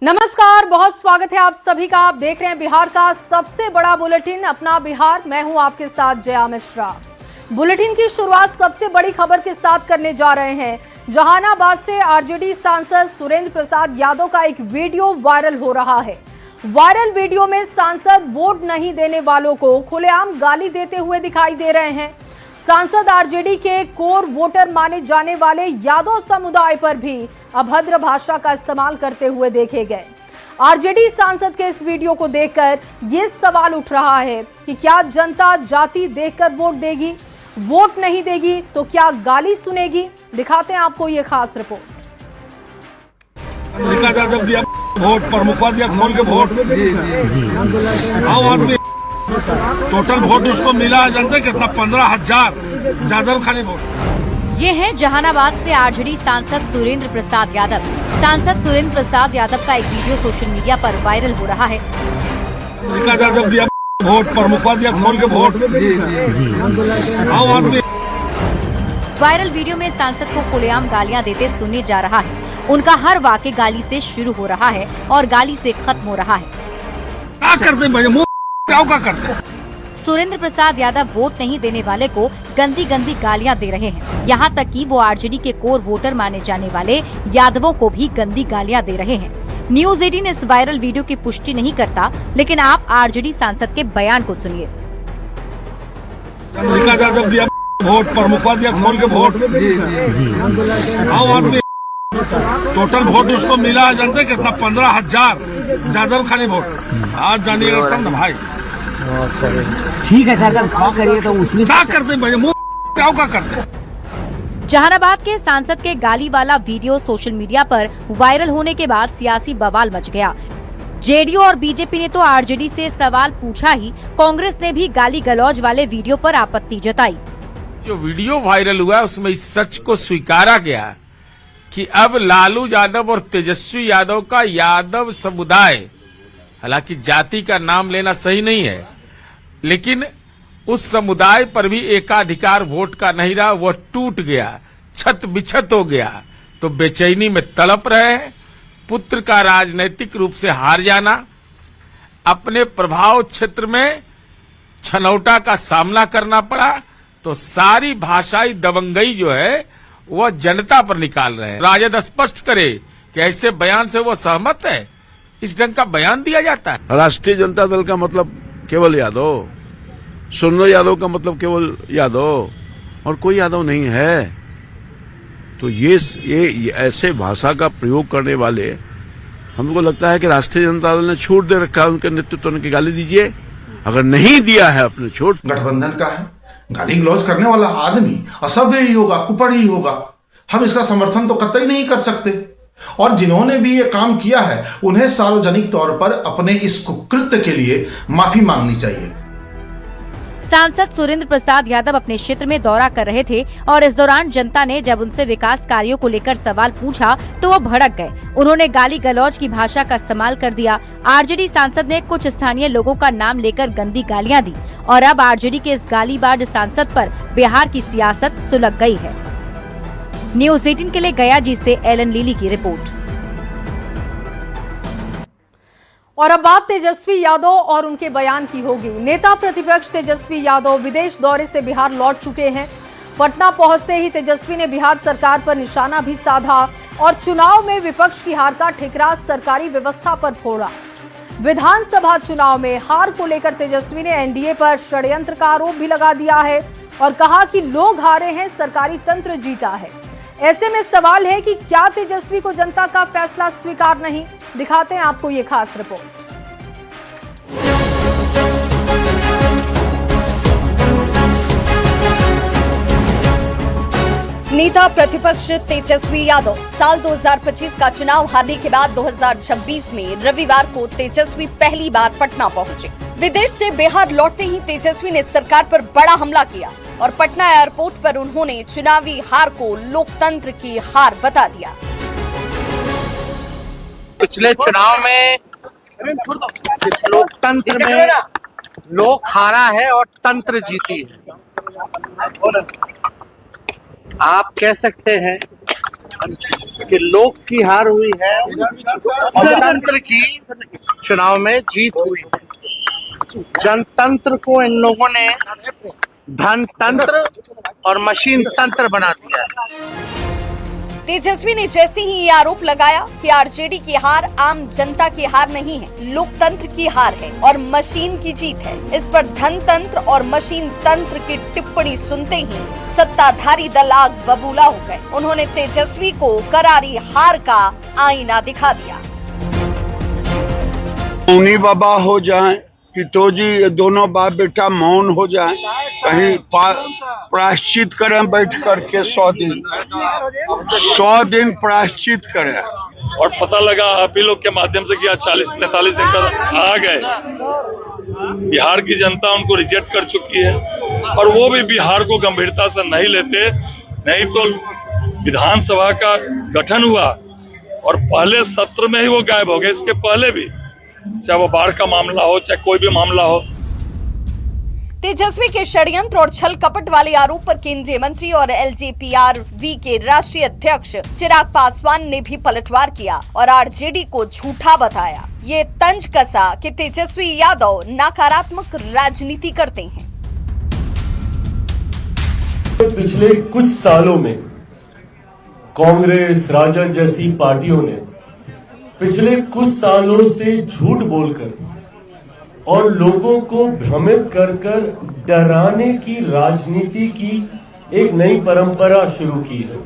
नमस्कार, बहुत स्वागत है आप सभी का। आप देख रहे हैं बिहार का सबसे बड़ा बुलेटिन अपना बिहार। मैं हूं आपके साथ जया मिश्रा। बुलेटिन की शुरुआत सबसे बड़ी खबर के साथ करने जा रहे हैं। जहानाबाद से आरजेडी सांसद सुरेंद्र प्रसाद यादव का एक वीडियो वायरल हो रहा है। वायरल वीडियो में सांसद वोट नहीं देने वालों को खुलेआम गाली देते हुए दिखाई दे रहे हैं। सांसद आरजेडी के कोर वोटर माने जाने वाले यादव समुदाय पर भी अभद्र भाषा का इस्तेमाल करते हुए देखे गए। आरजेडी सांसद के इस वीडियो को देखकर ये सवाल उठ रहा है कि क्या जनता जाति देखकर वोट देगी? वोट नहीं देगी तो क्या गाली सुनेगी? दिखाते हैं आपको ये खास रिपोर्ट। जब दिया वोट प्रमुखवा दिया खोल के वोट आम आदमी टोटल वोट उसको मिला जानते कितना 15,000 जादव खाली वोट। ये है जहानाबाद से आरजेडी सांसद सुरेंद्र प्रसाद यादव। सांसद सुरेंद्र प्रसाद यादव का एक वीडियो सोशल मीडिया पर वायरल हो रहा है। जब दिया वोट प्रमुखवा दिया खोल के वोट आम आदमी। वायरल वीडियो में सांसद को खुलेआम गालियां देते सुने जा रहा है। उनका हर वाक्य गाली से शुरू हो रहा है और गाली से खत्म हो रहा है। क्या करते मुंह क्या करते? सुरेंद्र प्रसाद यादव वोट नहीं देने वाले को गंदी गंदी गालियां दे रहे हैं। यहाँ तक कि वो आरजेडी के कोर वोटर माने जाने वाले यादवों को भी गंदी गालियां दे रहे हैं। न्यूज़ 18 इस वायरल वीडियो की पुष्टि नहीं करता, लेकिन आप आरजेडी सांसद के बयान को सुनिए। जब दिया वोट प्रमुखवा दिया खोल के वोट आम आदमी टोटल वोट उसको मिला जानते कितना 15,000 जादव खाली वोट। आज जानिएगा तब ना भाई। ठीक है सर, क्या करिए तो उसमें क्या करते मुंह क्या करते? जहानाबाद के सांसद के गाली वाला वीडियो सोशल मीडिया पर वायरल होने के बाद सियासी बवाल मच गया। जेडीयू और बीजेपी ने तो आरजेडी से सवाल पूछा ही, कांग्रेस ने भी गाली गलौज वाले वीडियो पर आपत्ति जताई। जो वीडियो वायरल हुआ उसमें इस सच को स्वीकारा गया कि अब लालू यादव और तेजस्वी यादव का यादव समुदाय, हालांकि जाति का नाम लेना सही नहीं है, लेकिन उस समुदाय पर भी एकाधिकार वोट का नहीं रहा। वह टूट गया, छत बिछत हो गया। तो बेचैनी में तड़प रहे हैं। पुत्र का राजनीतिक रूप से हार जाना, अपने प्रभाव क्षेत्र में छनौटा का सामना करना पड़ा, तो सारी भाषाई दबंगई जो है वह जनता पर निकाल रहे हैं। राजद स्पष्ट करे कि ऐसे बयान से वो सहमत है। इस ढंग का बयान दिया जाता है। राष्ट्रीय जनता दल का मतलब केवल यादव, सुनो यादव का मतलब केवल यादव और कोई यादव नहीं है। तो ये ऐसे भाषा का प्रयोग करने वाले, हमको लगता है कि राष्ट्रीय जनता दल ने छूट दे रखा है उनके नेतृत्व की गाली दीजिए। अगर नहीं दिया है अपने छूट, गठबंधन का है, गाली गलौज करने वाला आदमी असभ्य ही होगा, कुपड़ ही होगा। हम इसका समर्थन तो कतई नहीं कर सकते। और जिन्होंने भी ये काम किया है उन्हें सार्वजनिक तौर पर अपने इस कुकृत्य के लिए माफी मांगनी चाहिए। सांसद सुरेंद्र प्रसाद यादव अपने क्षेत्र में दौरा कर रहे थे और इस दौरान जनता ने जब उनसे विकास कार्यों को लेकर सवाल पूछा तो वो भड़क गए। उन्होंने गाली गलौज की भाषा का इस्तेमाल कर दिया। आरजेडी सांसद ने कुछ स्थानीय लोगों का नाम लेकर गंदी गालियां दी और अब आरजेडी के इस गालीबाज सांसद पर बिहार की सियासत सुलग गई है। न्यूज़ 18 के लिए गया जी से एलन लीली की रिपोर्ट। और अब बात तेजस्वी यादव और उनके बयान की होगी। नेता प्रतिपक्ष तेजस्वी यादव विदेश दौरे से बिहार लौट चुके हैं। पटना पहुंचते ही तेजस्वी ने बिहार सरकार पर निशाना भी साधा और चुनाव में विपक्ष की हार का ठिकरा सरकारी व्यवस्था पर फोड़ा। विधानसभा चुनाव में हार को लेकर तेजस्वी ने एनडीए पर षड्यंत्र का आरोप भी लगा दिया है और कहा कि लोग हारे हैं, सरकारी तंत्र जीता है। ऐसे में सवाल है कि क्या तेजस्वी को जनता का फैसला स्वीकार नहीं? दिखाते हैं आपको ये खास रिपोर्ट। नेता प्रतिपक्ष तेजस्वी यादव साल 2025 का चुनाव हारने के बाद 2026 में रविवार को तेजस्वी पहली बार पटना पहुंचे। विदेश से बिहार लौटते ही तेजस्वी ने सरकार पर बड़ा हमला किया और पटना एयरपोर्ट पर उन्होंने चुनावी हार को लोकतंत्र की हार बता दिया। पिछले चुनाव में इस लोकतंत्र में लोक हारा है और तंत्र जीती है। आप कह सकते हैं कि लोक की हार हुई है और तंत्र की चुनाव में जीत हुई। जनतंत्र को इन लोगों ने धन तंत्र और मशीन तंत्र बना दिया है। तेजस्वी ने जैसे ही ये आरोप लगाया कि आरजेडी की हार आम जनता की हार नहीं है, लोकतंत्र की हार है और मशीन की जीत है, इस पर धन तंत्र और मशीन तंत्र की टिप्पणी सुनते ही सत्ताधारी दल आग बबूला हो गए। उन्होंने तेजस्वी को करारी हार का आईना दिखा दिया। मौनी बाबा हो जाएं कि तो जी ये दोनों बाप बेटा मौन हो जाएं, कहीं प्रायश्चित करें बैठ करके 100 दिन प्रायश्चित करें। और पता लगा आप ही लोग के माध्यम से कि आज 40-45 दिन तक आ गए। बिहार की जनता उनको रिजेक्ट कर चुकी है और वो भी बिहार को गंभीरता से नहीं लेते। नहीं तो विधानसभा का गठन हुआ और पहले सत्र में ही वो गायब हो गए। इसके पहले भी, चाहे वो बाढ़ का मामला हो, चाहे कोई भी मामला हो। तेजस्वी के षड्यंत्र और छल कपट वाले आरोप पर केंद्रीय मंत्री और एलजेपीआरवी के राष्ट्रीय अध्यक्ष चिराग पासवान ने भी पलटवार किया और आरजेडी को झूठा बताया। ये तंज कसा कि तेजस्वी यादव नकारात्मक राजनीति करते हैं। पिछले कुछ सालों में कांग्रेस, राजद जैसी पार्टियों ने पिछले कुछ सालों से झूठ बोलकर और लोगों को भ्रमित कर कर डराने की राजनीति की एक नई परंपरा शुरू की है।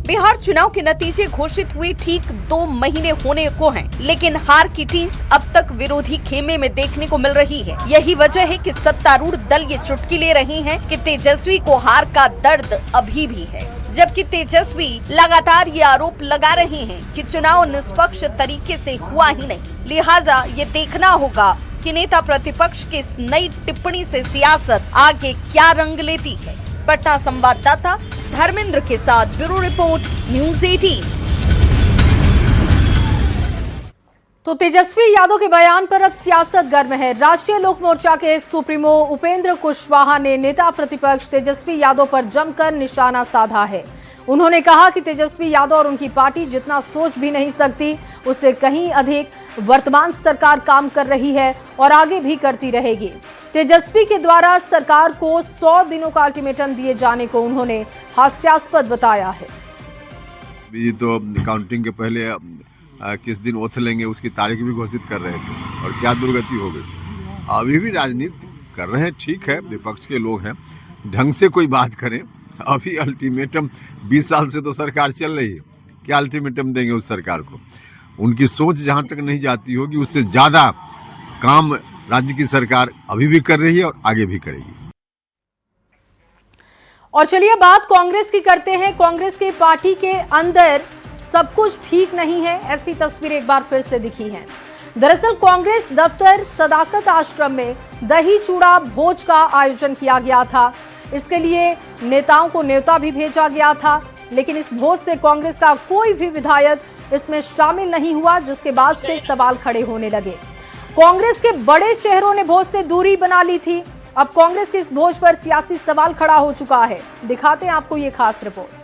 बिहार चुनाव के नतीजे घोषित हुए ठीक 2 महीने होने को हैं, लेकिन हार की टीस अब तक विरोधी खेमे में देखने को मिल रही है। यही वजह है कि सत्तारूढ़ दल ये चुटकी ले रहे हैं कि तेजस्वी को हार का दर्द अभी भी है, जबकि तेजस्वी लगातार ये आरोप लगा रहे हैं कि चुनाव निष्पक्ष तरीके से हुआ ही नहीं। लिहाजा ये देखना होगा कि नेता प्रतिपक्ष की इस नई टिप्पणी से सियासत आगे क्या रंग लेती है। पटना संवाददाता धर्मेंद्र के साथ ब्यूरो रिपोर्ट, न्यूज़ 18। तो तेजस्वी यादव के बयान पर अब सियासत गर्म है। राष्ट्रीय लोक मोर्चा के सुप्रीमो उपेंद्र कुशवाहा ने नेता प्रतिपक्ष तेजस्वी यादव पर जमकर निशाना साधा है। उन्होंने कहा कि तेजस्वी यादव और उनकी पार्टी जितना सोच भी नहीं सकती, उससे कहीं अधिक वर्तमान सरकार काम कर रही है और आगे भी करती रहेगी। तेजस्वी के द्वारा सरकार को 100 दिनों का अल्टीमेटम दिए जाने को उन्होंने हास्यास्पद बताया है। तो काउंटिंग के पहले किस दिन ओथ लेंगे उसकी तारीख भी घोषित कर रहे थे और क्या दुर्गति हो गई। अभी भी राजनीति कर रहे हैं, ठीक है, विपक्ष के लोग हैं, ढंग से कोई बात करें। अभी अल्टीमेटम 20 साल से तो सरकार चल रही है, क्या अल्टीमेटम देंगे उस सरकार को? उनकी सोच जहां तक नहीं जाती होगी उससे ज्यादा काम राज्य की सरकार अभी भी कर रही है और आगे भी करेगी। और चलिए बात कांग्रेस की करते हैं। कांग्रेस की पार्टी के अंदर सब कुछ ठीक नहीं है, ऐसी तस्वीर एक बार फिर से दिखी है। दरअसल कांग्रेस दफ्तर सदाकत आश्रम में दही चूड़ा भोज का आयोजन किया गया था। इसके लिए नेताओं को न्योता भी भेजा गया था, लेकिन इस भोज से कांग्रेस का कोई भी विधायक इसमें शामिल नहीं हुआ, जिसके बाद से सवाल खड़े होने लगे। कांग्रेस के बड़े चेहरों ने भोज से दूरी बना ली थी। अब कांग्रेस के इस भोज पर सियासी सवाल खड़ा हो चुका है। दिखाते हैं आपको ये खास रिपोर्ट।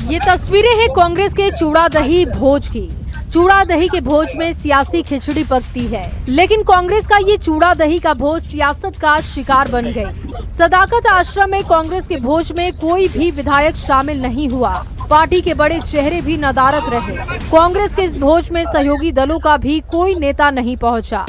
ये तस्वीरें हैं कांग्रेस के चूड़ा दही भोज की। चूड़ा दही के भोज में सियासी खिचड़ी पकती है, लेकिन कांग्रेस का ये चूड़ा दही का भोज सियासत का शिकार बन गई। सदाकत आश्रम में कांग्रेस के भोज में कोई भी विधायक शामिल नहीं हुआ। पार्टी के बड़े चेहरे भी नदारद रहे। कांग्रेस के इस भोज में सहयोगी दलों का भी कोई नेता नहीं पहुंचा।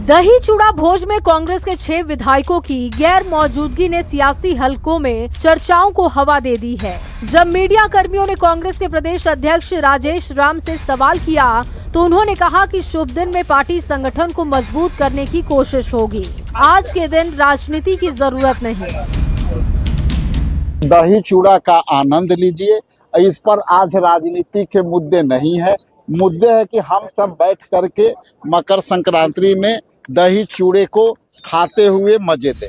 दही चूड़ा भोज में कांग्रेस के 6 विधायकों की गैर मौजूदगी ने सियासी हलकों में चर्चाओं को हवा दे दी है। जब मीडिया कर्मियों ने कांग्रेस के प्रदेश अध्यक्ष राजेश राम से सवाल किया तो उन्होंने कहा कि शुभ दिन में पार्टी संगठन को मजबूत करने की कोशिश होगी। आज के दिन राजनीति की जरूरत नहीं। दही चूड़ा का आनंद लीजिए। इस पर आज राजनीति के मुद्दे नहीं है। मुद्दे है कि हम सब बैठ करके मकर संक्रांति में दही चूड़े को खाते हुए मजे लें।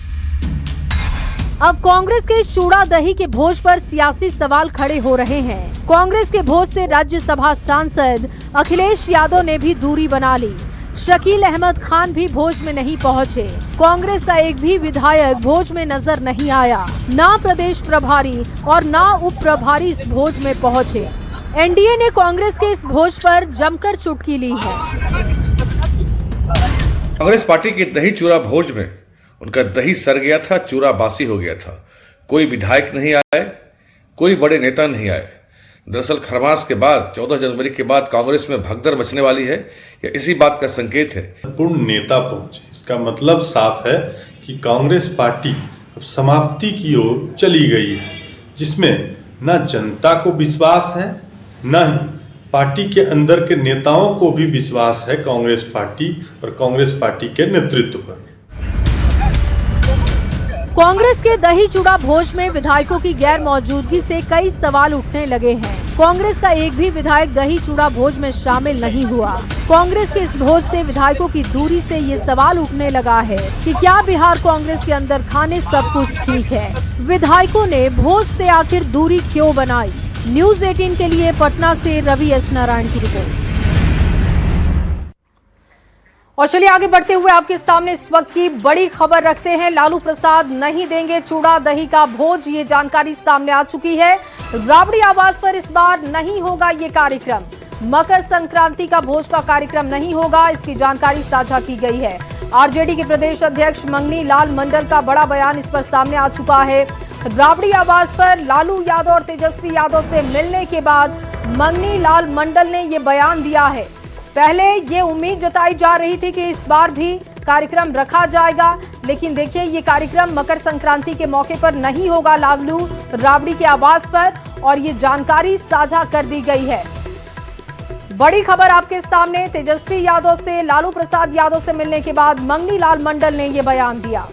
अब कांग्रेस के चूड़ा दही के भोज पर सियासी सवाल खड़े हो रहे हैं। कांग्रेस के भोज से राज्यसभा सांसद अखिलेश यादव ने भी दूरी बना ली। शकील अहमद खान भी भोज में नहीं पहुंचे। कांग्रेस का एक भी विधायक भोज में नजर नहीं आया। ना प्रदेश प्रभारी और ना उप प्रभारी इस भोज में पहुंचे। एनडीए ने कांग्रेस के इस भोज पर जमकर चुटकी ली है। कांग्रेस पार्टी के दही चूरा भोज में उनका दही सर गया था, चूरा बासी हो गया था। कोई विधायक नहीं आए, कोई बड़े नेता नहीं आए। दरअसल खरमास के बाद 14 जनवरी के बाद कांग्रेस में भगदड़ मचने वाली है, या इसी बात का संकेत है। पूर्ण नेता पहुंचे, इसका मतलब साफ है कि कांग्रेस पार्टी अब समाप्ति की ओर चली गई है, जिसमें न जनता को विश्वास है, न ही पार्टी के अंदर के नेताओं को भी विश्वास है कांग्रेस पार्टी और कांग्रेस पार्टी के नेतृत्व पर। कांग्रेस के दही चूड़ा भोज में विधायकों की गैर मौजूदगी से कई सवाल उठने लगे हैं। कांग्रेस का एक भी विधायक दही चूड़ा भोज में शामिल नहीं हुआ। कांग्रेस के इस भोज से विधायकों की दूरी से ये सवाल उठने लगा है कि क्या बिहार कांग्रेस के अंदर खाने सब कुछ ठीक है। विधायकों ने भोज से आखिर दूरी क्यों बनाई? न्यूज 18 के लिए पटना से रवि एस नारायण की रिपोर्ट। और चलिए आगे बढ़ते हुए आपके सामने इस वक्त की बड़ी खबर रखते हैं। लालू प्रसाद नहीं देंगे चूड़ा दही का भोज, ये जानकारी सामने आ चुकी है। राबड़ी आवास पर इस बार नहीं होगा ये कार्यक्रम। मकर संक्रांति का भोज का कार्यक्रम नहीं होगा, इसकी जानकारी साझा की गई है। आरजेडी के प्रदेश अध्यक्ष मंगनी लाल मंडल का बड़ा बयान इस पर सामने आ चुका है। राबड़ी आवास पर लालू यादव और तेजस्वी यादव से मिलने के बाद मंगनी लाल मंडल ने ये बयान दिया है। पहले ये उम्मीद जताई जा रही थी कि इस बार भी कार्यक्रम रखा जाएगा, लेकिन देखिए ये कार्यक्रम मकर संक्रांति के मौके पर नहीं होगा लालू राबड़ी के आवास पर, और ये जानकारी साझा कर दी गई है। बड़ी खबर आपके सामने, तेजस्वी यादव से लालू प्रसाद यादव से मिलने के बाद मंगनी लाल मंडल ने ये बयान दिया।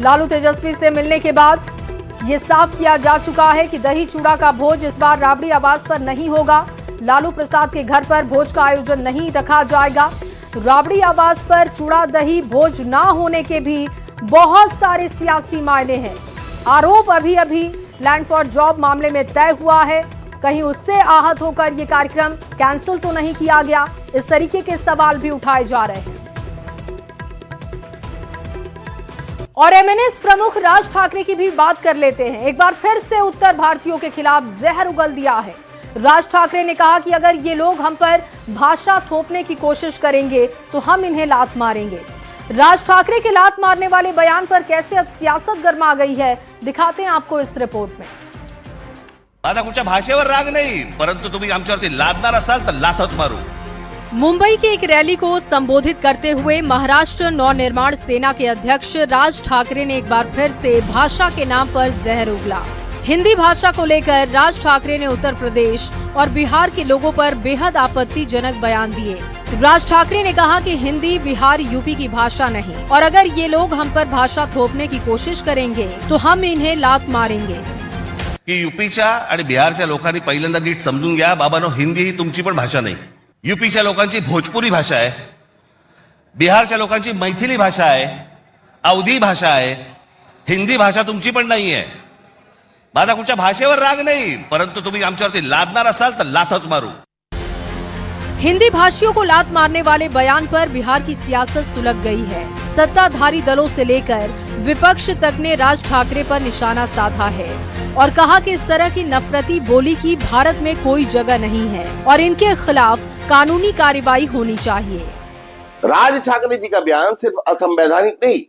लालू तेजस्वी से मिलने के बाद ये साफ किया जा चुका है कि दही चूड़ा का भोज इस बार राबड़ी आवास पर नहीं होगा। लालू प्रसाद के घर पर भोज का आयोजन नहीं रखा जाएगा। राबड़ी आवास पर चूड़ा दही भोज ना होने के भी बहुत सारे सियासी मायने हैं। आरोप अभी लैंड फॉर जॉब मामले में तय हुआ है, कहीं उससे आहत होकर ये कार्यक्रम कैंसिल तो नहीं किया गया, इस तरीके के सवाल भी उठाए जा रहे हैं। और एमएनएस प्रमुख राज ठाकरे की भी बात कर लेते हैं। एक बार फिर से उत्तर भारतीयों के खिलाफ जहर उगल दिया है। राज ठाकरे ने कहा कि अगर ये लोग हम पर भाषा थोपने की कोशिश करेंगे तो हम इन्हें लात मारेंगे। राज ठाकरे के लात मारने वाले बयान पर कैसे अब सियासत गर्मा गई है, दिखाते हैं आपको इस रिपोर्ट में। माझा कुठच्या भाषेवर राग नाही, परंतु तुम्ही आमच्यावरती लादणार असाल तर लाथच मारू। मुंबई की एक रैली को संबोधित करते हुए महाराष्ट्र नवनिर्माण सेना के अध्यक्ष राज ठाकरे ने एक बार फिर से भाषा के नाम पर जहर उगला। हिंदी भाषा को लेकर राज ठाकरे ने उत्तर प्रदेश और बिहार के लोगों पर बेहद आपत्तिजनक बयान दिए। राज ठाकरे ने कहा कि हिंदी बिहार यूपी की भाषा नहीं, और अगर ये लोग हम पर भाषा थोपने की कोशिश करेंगे तो हम इन्हें लात मारेंगे। की यूपीच्या आणि बिहारच्या लोकांनी पहिल्यांदा नीट समजून घ्या, बाबांनो, हिंदी ही तुमची पण भाषा नाही। यूपीच्या लोकांची भोजपुरी भाषा आहे, बिहारच्या लोकांची मैथिली भाषा आहे, अवधी भाषा आहे। हिंदी भाषा तुमची पण नाही आहे। माझा कुठच्या भाषेवर राग नाही, परंतु तुम्ही आमच्यावरती लादणार असाल तर लाथच मारू। हिंदी भाषियों को लात मारने वाले बयान पर बिहार की सियासत सुलग गई है। सत्ताधारी दलों से लेकर विपक्ष तक ने राज ठाकरे पर निशाना साधा है और कहा कि इस तरह की नफरती बोली की भारत में कोई जगह नहीं है और इनके खिलाफ कानूनी कार्रवाई होनी चाहिए। राज ठाकरे जी का बयान सिर्फ असंवैधानिक नहीं,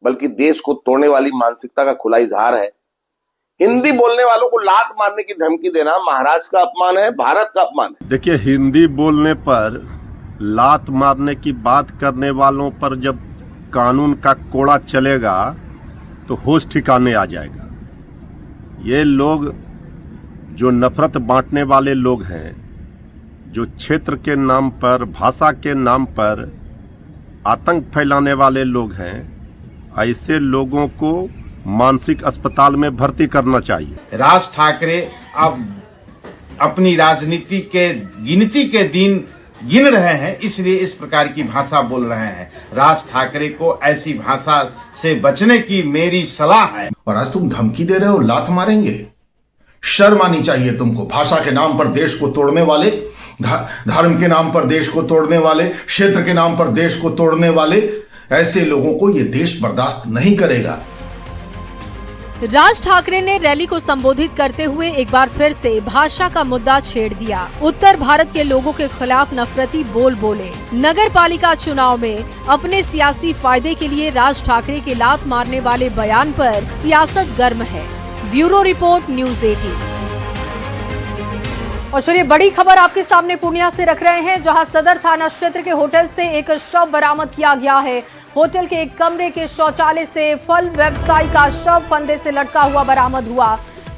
बल्कि देश को तोड़ने वाली मानसिकता का खुला इजहार है। हिंदी बोलने वालों को लात मारने की धमकी देना महाराष्ट्र का अपमान है, भारत का अपमान है। देखिए, हिंदी बोलने पर लात मारने की बात करने वालों पर जब कानून का कोड़ा चलेगा तो होश ठिकाने आ जाएगा। ये लोग जो नफरत बांटने वाले लोग हैं, जो क्षेत्र के नाम पर, भाषा के नाम पर आतंक फैलाने वाले लोग हैं, ऐसे लोगों को मानसिक अस्पताल में भर्ती करना चाहिए। राज ठाकरे अब अपनी राजनीति के गिनती के दिन गिन रहे हैं, इसलिए इस प्रकार की भाषा बोल रहे हैं। राज ठाकरे को ऐसी भाषा से बचने की मेरी सलाह है। और आज तुम धमकी दे रहे हो लात मारेंगे? शर्म आनी चाहिए तुमको। भाषा के नाम पर देश को तोड़ने वाले धर्म के नाम पर देश को तोड़ने वाले, क्षेत्र के नाम पर देश को तोड़ने वाले ऐसे लोगों को ये देश बर्दाश्त नहीं करेगा। राज ठाकरे ने रैली को संबोधित करते हुए एक बार फिर से भाषा का मुद्दा छेड़ दिया। उत्तर भारत के लोगों के खिलाफ नफरती बोल बोले। नगर पालिका चुनाव में अपने सियासी फायदे के लिए राज ठाकरे के लात मारने वाले बयान पर सियासत गर्म है। Bureau report, news 18। और चलिए बड़ी खबर आपके सामने पूर्णिया से रख रहे हैं, जहां सदर थाना क्षेत्र के होटल से एक शव बरामद किया गया है। होटल के एक कमरे के शौचालय से फल व्यवसायी का शव फंदे से लटका हुआ बरामद हुआ।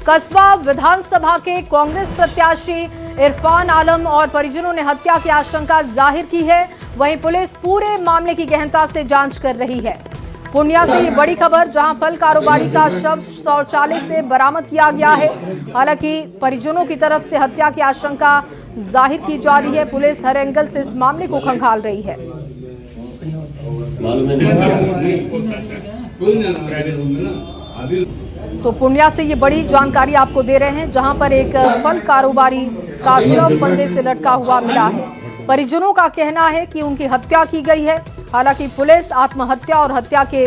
कसबा विधानसभा के कांग्रेस प्रत्याशी इरफान आलम और परिजनों ने हत्या की आशंका जाहिर की है। वहीं पुलिस पूरे मामले की गहनता से जांच कर रही है। पूर्णिया से ये बड़ी खबर, जहां फल कारोबारी का शव शौचालय से बरामद किया गया है। हालांकि परिजनों की तरफ से हत्या की आशंका जाहिर की जा रही है। पुलिस हर एंगल से इस मामले को खंगाल रही है। तो पूर्णिया से ये बड़ी जानकारी आपको दे रहे हैं, जहां पर एक फल कारोबारी का शव फंदे से लटका हुआ मिला है। परिजनों का कहना है कि उनकी हत्या की गई है। हालांकि पुलिस आत्महत्या और हत्या के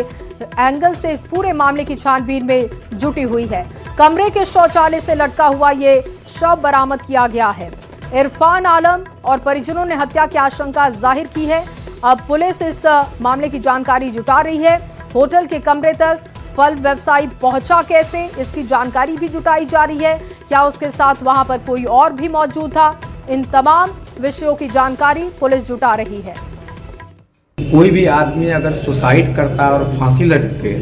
एंगल से इस पूरे मामले की छानबीन में जुटी हुई है। कमरे के शौचालय से लटका हुआ ये शव बरामद किया गया है। इरफान आलम और परिजनों ने हत्या की आशंका जाहिर की है। अब पुलिस इस मामले की जानकारी जुटा रही है। होटल के कमरे तक फल व्यवसायी पहुंचा कैसे, इसकी जानकारी भी जुटाई जा रही है। क्या उसके साथ वहां पर कोई और भी मौजूद था, इन तमाम विषयों की जानकारी पुलिस जुटा रही है। कोई भी आदमी अगर सुसाइड करता है और फांसी लटके,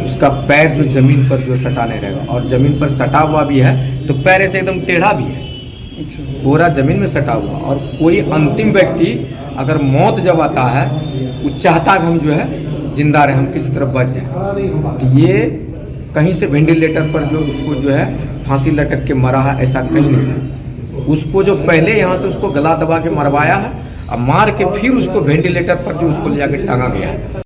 उसका पैर जो जमीन पर जो सटा नहीं रहेगा, और जमीन पर सटा हुआ भी है तो पैर ऐसे एकदम टेढ़ा भी है, पूरा जमीन में सटा हुआ। और कोई अंतिम व्यक्ति अगर मौत जब आता है, वो चाहता कि हम जो है जिंदा रहे, हम किसी तरफ बच जाए। तो ये कहीं से वेंटिलेटर पर जो उसको जो है फांसी लटक के मरा है, ऐसा कहीं नहीं है। उसको जो पहले यहाँ से उसको गला दबा के मरवाया है, अब मार के फिर उसको वेंटिलेटर पर जो उसको ले जाकर टांगा गया है।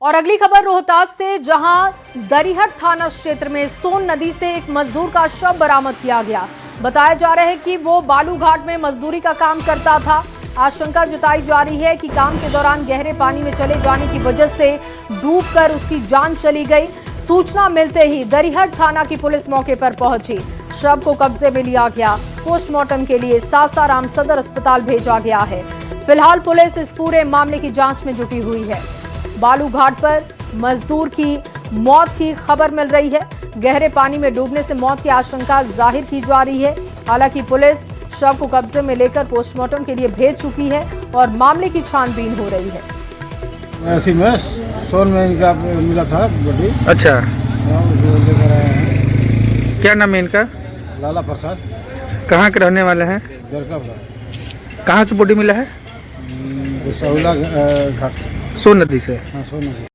और अगली खबर रोहतास से, जहां दरिहट थाना क्षेत्र में सोन नदी से एक मजदूर का शव बरामद किया गया। बताया जा रहा है कि वो बालू घाट में मजदूरी का काम करता था। आशंका जताई जा रही है कि काम के दौरान गहरे पानी में चले जाने की वजह से डूबकर उसकी जान चली गई। सूचना मिलते ही दरिहट थाना की पुलिस मौके पर पहुंची। शव को कब्जे में लिया गया। पोस्टमार्टम के लिए सासाराम सदर अस्पताल भेजा गया है। फिलहाल पुलिस इस पूरे मामले की जांच में जुटी हुई है। बालू घाट पर मजदूर की मौत की खबर मिल रही है। गहरे पानी में डूबने से मौत की आशंका जाहिर की जा रही है। हालांकि पुलिस शव को कब्जे में लेकर पोस्टमार्टम के लिए भेज चुकी है और मामले की छानबीन हो रही है। ऐसी में सोन में इनका मिला था बॉडी। अच्छा, लेकर आए हैं। क्या नाम है इनका? लाला प्रसाद। कहाँ के रहने वाले हैं? कहाँ से बॉडी मिला है? सहुला घाट, सोन नदी से। हाँ, सोन नदी।